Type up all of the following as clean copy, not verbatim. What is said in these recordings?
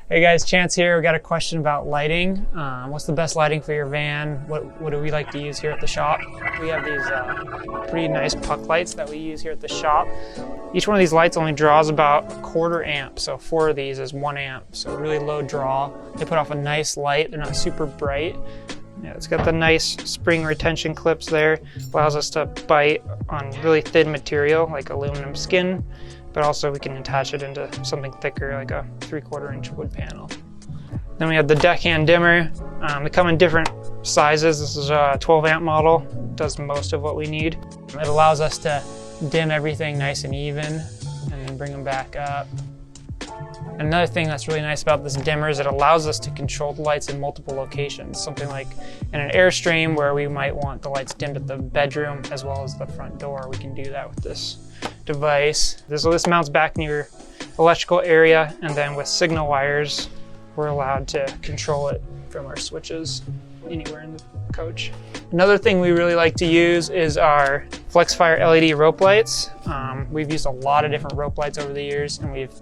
Hey guys, Chance here. We got a question about lighting. What's the best lighting for your van? What do we like to use here at the shop? We have these pretty nice puck lights that we use here at the shop. Each one of these lights only draws about 1/4 amp, so 4 of these is 1 amp, so really low draw. They put off a nice light. They're not super bright. Yeah, it's got the nice spring retention clips there. Allows us to bite on really thin material like aluminum skin, but also we can attach it into something thicker like a 3/4 inch wood panel. Then we have the Deckhand Dimmer. They come in different sizes. This is a 12 amp model. It does most of what we need. It allows us to dim everything nice and even and then bring them back up. Another thing that's really nice about this dimmer is it allows us to control the lights in multiple locations. Something like in an Airstream where we might want the lights dimmed at the bedroom as well as the front door. We can do that with this device. So this mounts back in your electrical area, and then with signal wires, we're allowed to control it from our switches anywhere in the coach. Another thing we really like to use is our Flexfire LED rope lights. We've used a lot of different rope lights over the years, and we've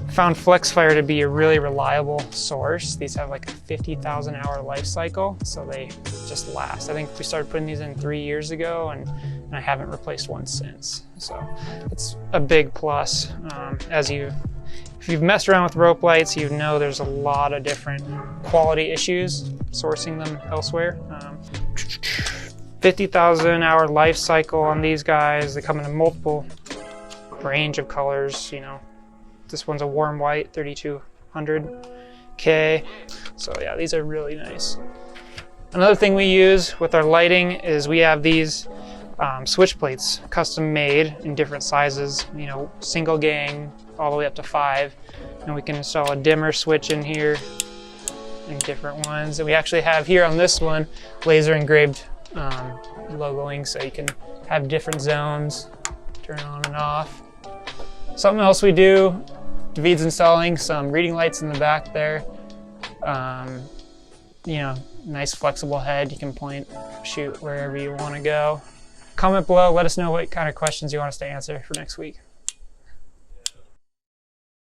found Flexfire to be a really reliable source. These have like a 50,000 hour life cycle, so they just last. I think we started putting these in 3 years ago, and I haven't replaced one since. So it's a big plus. If you've messed around with rope lights, you know there's a lot of different quality issues sourcing them elsewhere. 50,000 hour life cycle on these guys. They come in a multiple range of colors, you know. This one's a warm white, 3200K. So yeah, these are really nice. Another thing we use with our lighting is we have these switch plates, custom made in different sizes, you know, single gang all the way up to 5. And we can install a dimmer switch in here in different ones. And we actually have here on this one, laser engraved logoing, so you can have different zones, turn on and off. Something else we do, David's installing some reading lights in the back there. You know, nice flexible head. You can point, shoot wherever you want to go. Comment below, let us know what kind of questions you want us to answer for next week.